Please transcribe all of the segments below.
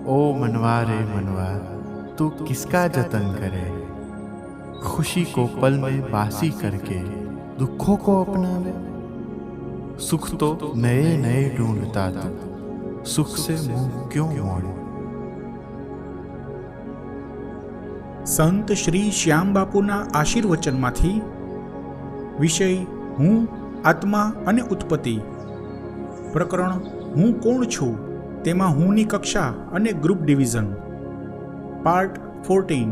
ओ मनवा रे मनवा, तू किसका जतन करे, खुशी को पल में बासी करके दुखों को अपनावे। सुख तो नए नए ढूंढता तू, सुख से मुंह क्यों मोड़े। સંત શ્રી શ્યામ બાપુના આશીર્વચનમાંથી વિષય હું, આત્મા અને ઉત્પત્તિ. પ્રકરણ હું કોણ છું, તેમાં હુંની કક્ષા અને ગ્રુપ ડિવિઝન. પાર્ટ 14.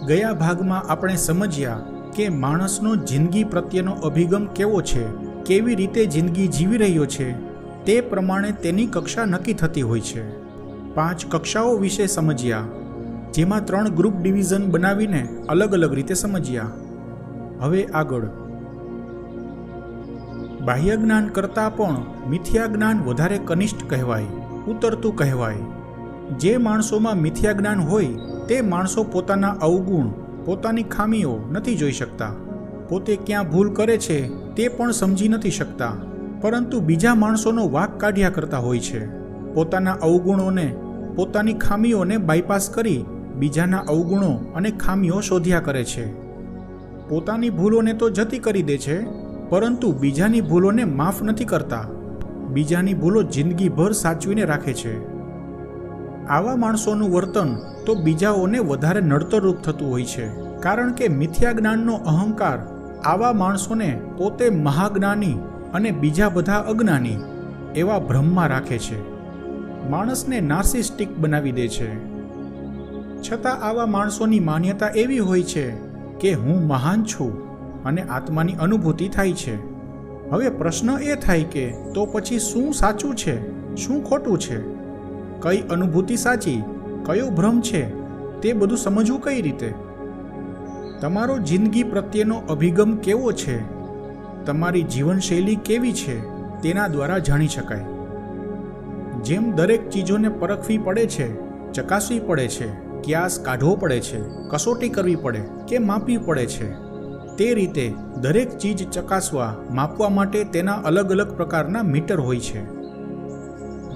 ગયા ભાગમાં આપણે સમજ્યા કે માણસનો જિંદગી પ્રત્યેનો અભિગમ કેવો છે, કેવી રીતે જિંદગી જીવી રહ્યો છે, તે પ્રમાણે તેની કક્ષા નક્કી થતી હોય છે. 5 કક્ષાઓ વિશે સમજ્યા, જેમાં 3 ગ્રુપ ડિવિઝન બનાવીને અલગ અલગ રીતે સમજ્યા. હવે આગળ. બાહ્ય જ્ઞાન કરતાં પણ મિથ્યા જ્ઞાન વધારે કનિષ્ઠ કહેવાય, ઉતરતું કહેવાય. જે માણસોમાં મિથ્યા જ્ઞાન હોય તે માણસો પોતાના અવગુણ, પોતાની ખામીઓ નથી જોઈ શકતા. પોતે ક્યાં ભૂલ કરે છે તે પણ સમજી નથી શકતા, પરંતુ બીજા માણસોનો વાંક કાઢ્યા કરતા હોય છે. પોતાના અવગુણોને, પોતાની ખામીઓને બાયપાસ કરી બીજાના અવગુણો અને ખામીઓ શોધ્યા કરે છે. પોતાની ભૂલોને તો જતી કરી દે છે, પરંતુ બીજાની ભૂલોને માફ નથી કરતા. બીજાની ભૂલો જિંદગીભર સાચવીને રાખે છે. આવા માણસોનું વર્તન તો બીજાઓને વધારે નડતરરૂપ થતું હોય છે, કારણ કે મિથ્યા જ્ઞાનનો અહંકાર આવા માણસોને પોતે મહાજ્ઞાની અને બીજા બધા અજ્ઞાની એવા ભ્રમમાં રાખે છે. માણસને નાર્સિસ્ટિક બનાવી દે છે. છતાં આવા માણસોની માન્યતા એવી હોય છે કે હું મહાન છું અને આત્માની અનુભૂતિ થાય છે. હવે પ્રશ્ન એ થાય કે તો પછી શું સાચું છે, શું ખોટું છે, કઈ અનુભૂતિ સાચી, કયો ભ્રમ છે, તે બધું સમજવું કઈ રીતે? તમારો જિંદગી પ્રત્યેનો અભિગમ કેવો છે, તમારી જીવનશૈલી કેવી છે, તેના દ્વારા જાણી શકાય. જેમ દરેક ચીજોને પરખવી પડે છે, ચકાસવી પડે છે, ક્યાસ કાઢવો પડે છે, કસોટી કરવી પડે કે માપવી પડે છે, તે રીતે દરેક ચીજ ચકાસવા, માપવા માટે તેના અલગ અલગ પ્રકારના મીટર હોય છે.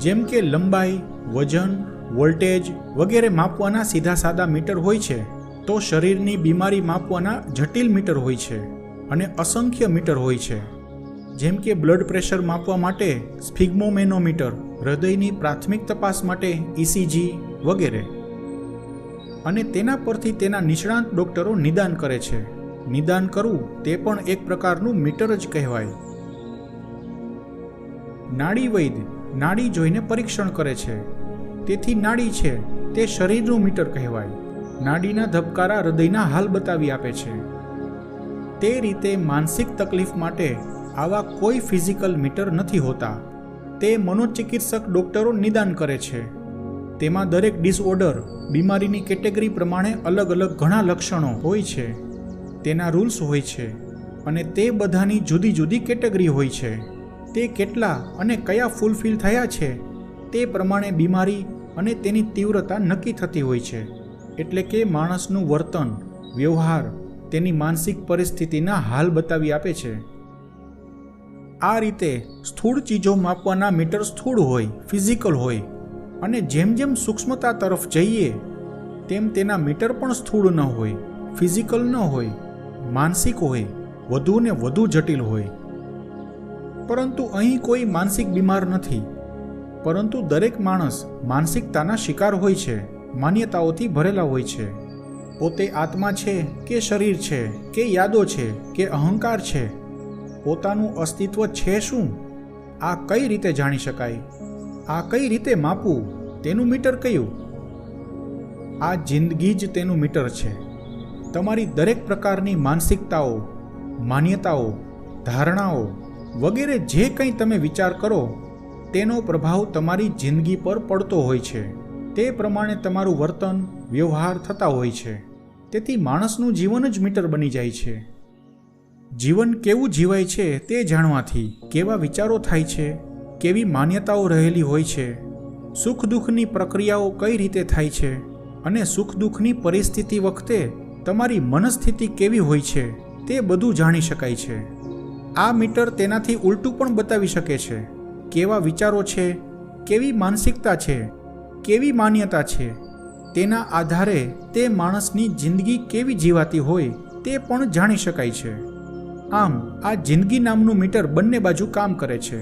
જેમ કે લંબાઈ, વજન, વોલ્ટેજ વગેરે માપવાના સીધા સાદા મીટર હોય છે, તો શરીરની બીમારી માપવાના જટિલ મીટર હોય છે અને અસંખ્ય મીટર હોય છે. જેમ કે બ્લડ પ્રેશર માપવા માટે સ્ફિગ્મોમેનોમીટર, હૃદયની પ્રાથમિક તપાસ માટે ECG વગેરે. અને તેના પરથી તેના નિષ્ણાંત ડોક્ટરો નિદાન કરે છે. નિદાન કરવું તે પણ એક પ્રકારનું મીટર જ કહેવાય. નાડી વૈદ્ય નાડી જોઈને પરીક્ષણ કરે છે, તેથી નાડી છે તે શરીરનું મીટર કહેવાય. નાડીના ધબકારા હૃદયના હાલ બતાવી આપે છે. તે રીતે માનસિક તકલીફ માટે આવા કોઈ ફિઝિકલ મીટર નથી હોતા. તે મનોચિકિત્સક ડોક્ટરો નિદાન કરે છે. તેમાં દરેક ડિસઓર્ડર, બીમારીની કેટેગરી પ્રમાણે અલગ અલગ ઘણા લક્ષણો હોય છે, તેના રૂલ્સ હોય છે અને તે બધાની જુદી જુદી કેટેગરી હોય છે. તે કેટલા અને કયા ફૂલફિલ થયા છે તે પ્રમાણે બીમારી અને તેની તીવ્રતા નક્કી થતી હોય છે. એટલે કે માણસનું વર્તન, વ્યવહાર તેની માનસિક પરિસ્થિતિના હાલ બતાવી આપે છે. આ રીતે સ્થૂળ ચીજો માપવાના મીટર સ્થૂળ હોય, ફિઝિકલ હોય, અને જેમ જેમ સૂક્ષ્મતા તરફ જઈએ તેમ તેના મીટર પણ સ્થૂળ ન હોય, ફિઝિકલ ન હોય, માનસિક હોય, વધુ ને વધુ જટિલ હોય. પરંતુ અહીં કોઈ માનસિક બીમાર નથી, પરંતુ દરેક માણસ માનસિકતાના શિકાર હોય છે, માન્યતાઓથી ભરેલા હોય છે. પોતે આત્મા છે કે શરીર છે કે યાદો છે કે અહંકાર છે, પોતાનું અસ્તિત્વ છે શું, આ કઈ રીતે જાણી શકાય, આ કઈ રીતે માપવું, તેનું મીટર કયું? આ જિંદગી જ તેનું મીટર છે. તમારી દરેક પ્રકારની માનસિકતાઓ, માન્યતાઓ, ધારણાઓ વગેરે જે કંઈ તમે વિચાર કરો તેનો પ્રભાવ તમારી જિંદગી પર પડતો હોય છે. તે પ્રમાણે તમારું વર્તન, વ્યવહાર થતા હોય છે. તેથી માણસનું જીવન જ મીટર બની જાય છે. જીવન કેવું જીવાય છે તે જાણવાથી કેવા વિચારો થાય છે, કેવી માન્યતાઓ રહેલી હોય છે, સુખ દુઃખની પ્રક્રિયાઓ કઈ રીતે થાય છે અને સુખ દુઃખની પરિસ્થિતિ વખતે તમારી મનસ્થિતિ કેવી હોય છે તે બધું જાણી શકાય છે. આ મીટર તેનાથી ઉલટું પણ બતાવી શકે છે. કેવા વિચારો છે, કેવી માનસિકતા છે, કેવી માન્યતા છે તેના આધારે તે માણસની જિંદગી કેવી જીવાતી હોય તે પણ જાણી શકાય છે. આમ આ જિંદગી નામનું મીટર બંને બાજુ કામ કરે છે.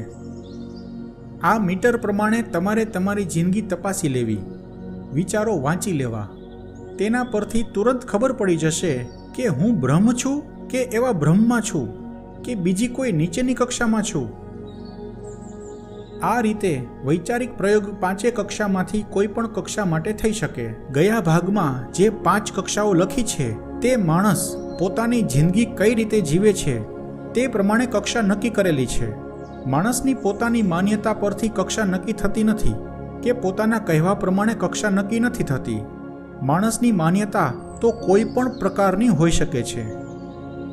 આ મીટર પ્રમાણે તમારે તમારી જિંદગી તપાસી લેવી, વિચારો વાંચી લેવા. તેના પરથી તુરંત ખબર પડી જશે કે હું બ્રહ્મ છું કે એવા બ્રહ્મમાં છું કે બીજી કોઈ નીચેની કક્ષામાં છું. આ રીતે વૈચારિક પ્રયોગ 5 કક્ષામાંથી કોઈ પણ કક્ષા માટે થઈ શકે. ગયા ભાગમાં જે 5 કક્ષાઓ લખી છે તે માણસ પોતાની જિંદગી કઈ રીતે જીવે છે તે પ્રમાણે કક્ષા નક્કી કરેલી છે. માણસની પોતાની માન્યતા પરથી કક્ષા નક્કી થતી નથી કે પોતાના કહેવા પ્રમાણે કક્ષા નક્કી નથી થતી. માણસની માન્યતા તો કોઈ પણ પ્રકારની હોઈ શકે છે.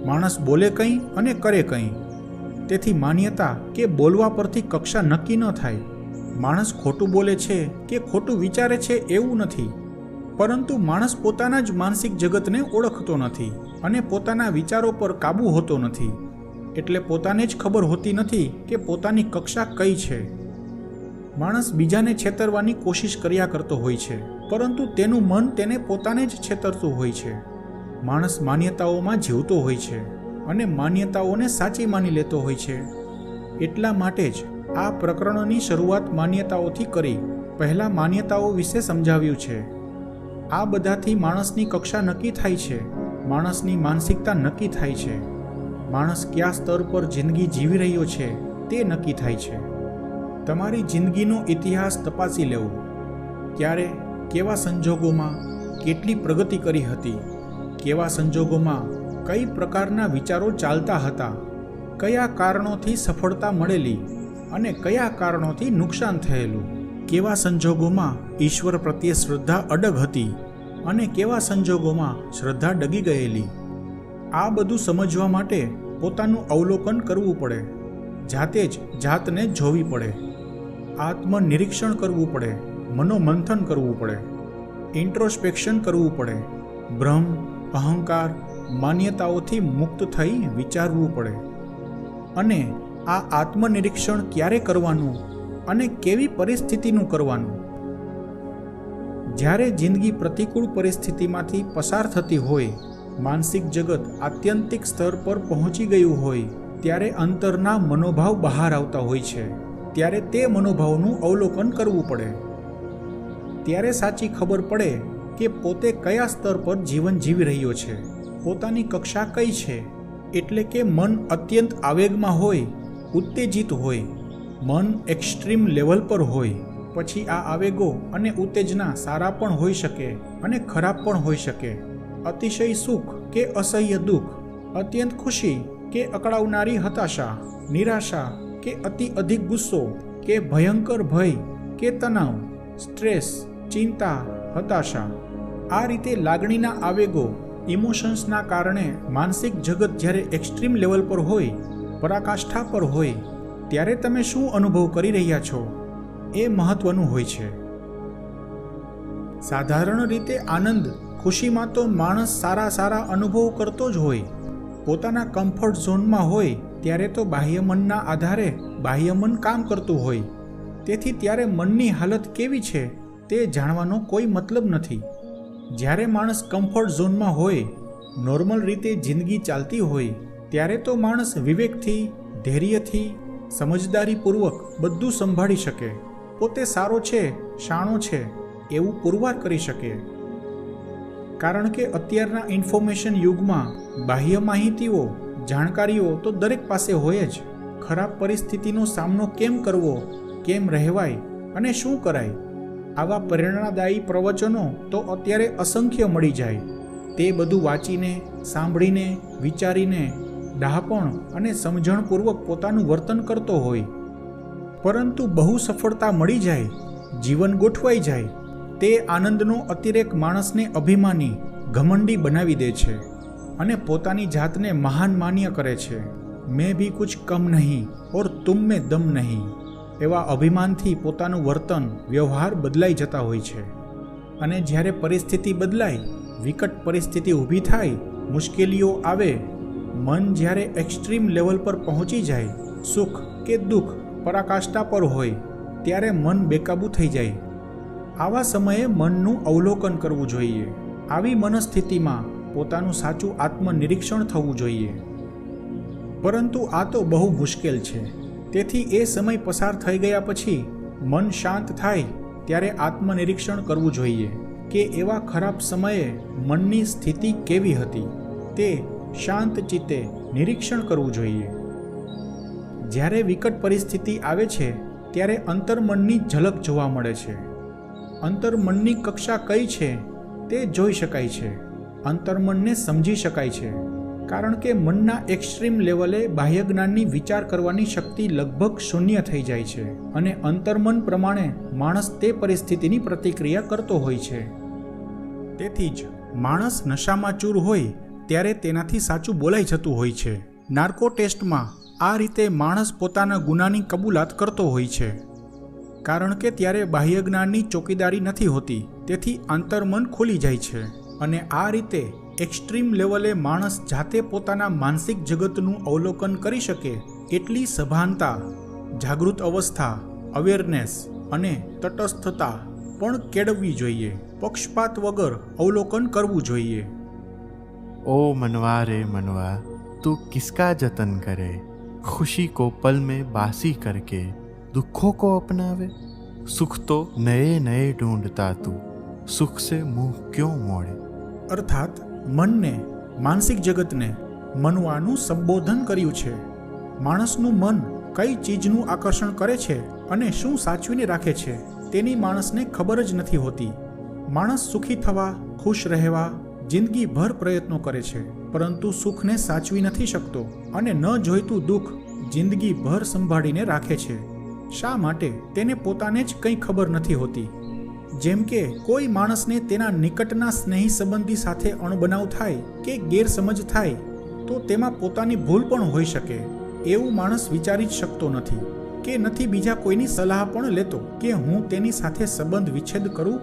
માણસ બોલે કંઈ અને કરે કંઈ. તેથી માન્યતા કે બોલવા પરથી કક્ષા નક્કી ન થાય. માણસ ખોટું બોલે છે કે ખોટું વિચારે છે એવું નથી, પરંતુ માણસ પોતાના જ માનસિક જગતને ઓળખતો નથી અને પોતાના વિચારો પર કાબૂ હોતો નથી. એટલે પોતાને જ ખબર હોતી નથી કે પોતાની કક્ષા કઈ છે. માણસ બીજાને છેતરવાની કોશિશ કર્યા કરતો હોય છે, પરંતુ તેનું મન તેને પોતાને જ છેતરતું હોય છે. માણસ માન્યતાઓમાં જીવતો હોય છે અને માન્યતાઓને સાચી માની લેતો હોય છે. એટલા માટે જ આ પ્રકરણની શરૂઆત માન્યતાઓથી કરી. પહેલાં માન્યતાઓ વિશે સમજાવ્યું છે. આ બધાથી માણસની કક્ષા નક્કી થાય છે, માણસની માનસિકતા નક્કી થાય છે, માણસ કયા સ્તર પર જિંદગી જીવી રહ્યો છે તે નક્કી થાય છે. તમારી જિંદગીનો ઇતિહાસ તપાસી લેવો. ક્યારે, કેવા સંજોગોમાં કેટલી પ્રગતિ કરી હતી, કેવા સંજોગોમાં કઈ પ્રકારના વિચારો ચાલતા હતા, કયા કારણોથી સફળતા મળેલી અને કયા કારણોથી નુકસાન થયેલું, કેવા સંજોગોમાં ઈશ્વર પ્રત્યે શ્રદ્ધા અડગ હતી અને કેવા સંજોગોમાં શ્રદ્ધા ડગી ગયેલી. આ બધું સમજવા માટે પોતાનું અવલોકન કરવું પડે. જાતે જ જાતને જોવી પડે, આત્મનિરીક્ષણ કરવું પડે, મનોમંથન કરવું પડે, ઇન્ટ્રોસ્પેક્શન કરવું પડે, ભ્રમ, અહંકાર, માન્યતાઓથી મુક્ત થઈ વિચારવું પડે. અને આ આત્મનિરીક્ષણ ક્યારે કરવાનું અને કેવી પરિસ્થિતિનું કરવાનું? જ્યારે જિંદગી પ્રતિકૂળ પરિસ્થિતિમાંથી પસાર થતી હોય, માનસિક જગત આત્યંતિક સ્તર પર પહોંચી ગયું હોય, ત્યારે અંતરના મનોભાવ બહાર આવતા હોય છે. ત્યારે તે મનોભાવનું અવલોકન કરવું પડે. ત્યારે સાચી ખબર પડે કે પોતે કયા સ્તર પર જીવન જીવી રહ્યો છે, પોતાની કક્ષા કઈ છે. એટલે કે મન અત્યંત આવેગમાં હોય, ઉત્તેજિત હોય, મન એક્સ્ટ્રીમ લેવલ પર હોય, પછી આ આવેગો અને ઉત્તેજના સારા પણ હોઈ શકે અને ખરાબ પણ હોઈ શકે. અતિશય સુખ કે અસહ્ય દુઃખ, અત્યંત ખુશી કે અકળાવનારી હતાશા, નિરાશા કે અતિ અધિક ગુસ્સો કે ભયંકર ભય કે તણાવ, સ્ટ્રેસ, ચિંતા, હતાશા. આ રીતે લાગણીના આવેગો, ઇમોશન્સના કારણે માનસિક જગત જ્યારે એક્સ્ટ્રીમ લેવલ પર હોય, પરાકાષ્ઠા પર હોય, ત્યારે તમે શું અનુભવ કરી રહ્યા છો એ મહત્વનું હોય છે. સાધારણ રીતે આનંદ, ખુશીમાં તો માણસ સારા અનુભવ કરતો જ હોય. પોતાના કમ્ફર્ટ ઝોનમાં હોય ત્યારે તો બાહ્ય મનના આધારે બાહ્ય મન કામ કરતું હોય. તેથી ત્યારે મનની હાલત કેવી છે તે જાણવાનો કોઈ મતલબ નથી. જ્યારે માણસ કમ્ફર્ટ ઝોનમાં હોય, નોર્મલ રીતે જિંદગી ચાલતી હોય, ત્યારે તો માણસ વિવેકથી, ધૈર્યથી, સમજદારીપૂર્વક બધું સંભાળી શકે, પોતે સારો છે, શાણો છે એવું પુરવાર કરી શકે. કારણ કે અત્યારના ઇન્ફોર્મેશન યુગમાં બાહ્ય માહિતીઓ, જાણકારીઓ તો દરેક પાસે હોય જ. ખરાબ પરિસ્થિતિનો સામનો કેમ કરવો, કેમ રહેવાય અને શું કરાય, આવા પ્રેરણાદાયી પ્રવચનો તો અત્યારે અસંખ્ય મળી જાય. તે બધું વાંચીને, સાંભળીને, વિચારીને ડહાપણ અને સમજણપૂર્વક પોતાનું વર્તન કરતો હોય. પરંતુ બહુ સફળતા મળી જાય, જીવન ગોઠવાઈ જાય, તે આનંદનો અતિરેક માણસને અભિમાની, ઘમંડી બનાવી દે છે અને પોતાની જાતને મહાન માન્ય કરે છે. મેં ભી કુછ કમ નહીં ઓર તુમ મેં દમ નહીં એવા અભિમાનથી પોતાનું વર્તન, વ્યવહાર બદલાઈ જતા હોય છે. અને જ્યારે પરિસ્થિતિ બદલાય, વિકટ પરિસ્થિતિ ઊભી થાય, મુશ્કેલીઓ આવે, મન જ્યારે એક્સ્ટ્રીમ લેવલ પર પહોંચી જાય, સુખ કે દુઃખ પરાકાષ્ઠા પર હોય, ત્યારે મન બેકાબૂ થઈ જાય આવા સમયે મનનું અવલોકન કરવું જોઈએ. આવી મનસ્થિતિમાં પોતાનું સાચું આત્મનિરીક્ષણ થવું જોઈએ. પરંતુ આ તો બહુ મુશ્કેલ છે. તેથી એ સમય પસાર થઈ ગયા પછી મન શાંત થાય ત્યારે આત્મનિરીક્ષણ કરવું જોઈએ કે એવા ખરાબ સમયે મનની સ્થિતિ કેવી હતી. તે શાંત ચિત્તે નિરીક્ષણ કરવું જોઈએ. જ્યારે વિકટ પરિસ્થિતિ આવે છે ત્યારે અંતર્મનની ઝલક જોવા મળે છે. અંતર્મનની કક્ષા કઈ છે તે જોઈ શકાય છે. અંતર્મનને સમજી શકાય છે. કારણ કે મનના એક્સ્ટ્રીમ લેવલે બાહ્ય જ્ઞાનની વિચાર કરવાની શક્તિ લગભગ શૂન્ય થઈ જાય છે અને અંતર્મન પ્રમાણે માણસ તે પરિસ્થિતિની પ્રતિક્રિયા કરતો હોય છે. તેથી જ માણસ નશામાં ચૂર હોય ત્યારે તેનાથી સાચું બોલાઈ જતું હોય છે. નાર્કો ટેસ્ટમાં આ રીતે માણસ પોતાના ગુનાની કબૂલાત કરતો હોય છે. કારણ કે ત્યારે બાહ્ય જ્ઞાનની ચોકીદારી નથી હોતી. તેથી અંતર્મન ખુલી જાય છે અને આ રીતે એક્સ્ટ્રીમ લેવલે માણસ જાતે પોતાના માનસિક જગતનું અવલોકન કરી શકે એટલી સભાનતા, જાગૃત અવસ્થા, અવેરનેસ અને તટસ્થતા પણ કેળવવી જોઈએ. પક્ષપાત વગર અવલોકન કરવું જોઈએ. ओ मनवा रे मनवा तू किसका जतन करे, खुशी को पल में बासी करके दुखों को अपनावे. सुख तो नए नए ढूंढता तू, सुख से मुंह क्यों मोड़े. અર્થાત મનને, માનસિક જગતને મનવાનું સંબોધન કર્યું છે. માણસનું મન કઈ ચીજનું આકર્ષણ કરે છે અને શું સાચવીને રાખે છે તેની માણસને ખબર જ નથી હોતી. માણસ સુખી થવા, ખુશ રહેવા જિંદગીભર પ્રયત્નો કરે છે, પરંતુ સુખને સાચવી નથી શકતો અને ન જોઈતું દુઃખ જિંદગીભર સંભાળીને રાખે છે. શા માટે તેને પોતાને જ કંઈ ખબર નથી હોતી. જેમ કે કોઈ માણસને તેના નિકટના સ્નેહી સંબંધી સાથે અણબનાવ થાય કે ગેરસમજ થાય તો તેમાં પોતાની ભૂલ પણ હોઈ શકે. એવું માણસ વિચારી જ શકતો નથી કે નથી બીજા કોઈની સલાહ પણ લેતો કે હું તેની સાથે સંબંધ વિચ્છેદ કરું.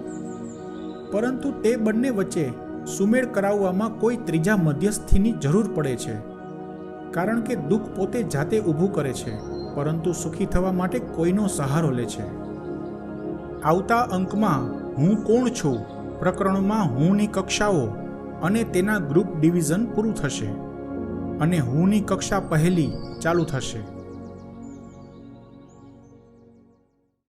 પરંતુ તે બંને વચ્ચે સુમેળ કરાવવામાં કોઈ ત્રીજા મધ્યસ્થીની જરૂર પડે છે. કારણ કે દુઃખ પોતે જાતે ઊભું કરે છે, પરંતુ સુખી થવા માટે કોઈનો સહારો લે છે. આવતા અંકમાં હું કોણ છું પ્રકરણમાં હુંની કક્ષાઓ અને તેના ગ્રુપ ડિવિઝન પૂરું થશે અને હુંની કક્ષા પહેલી ચાલુ થશે.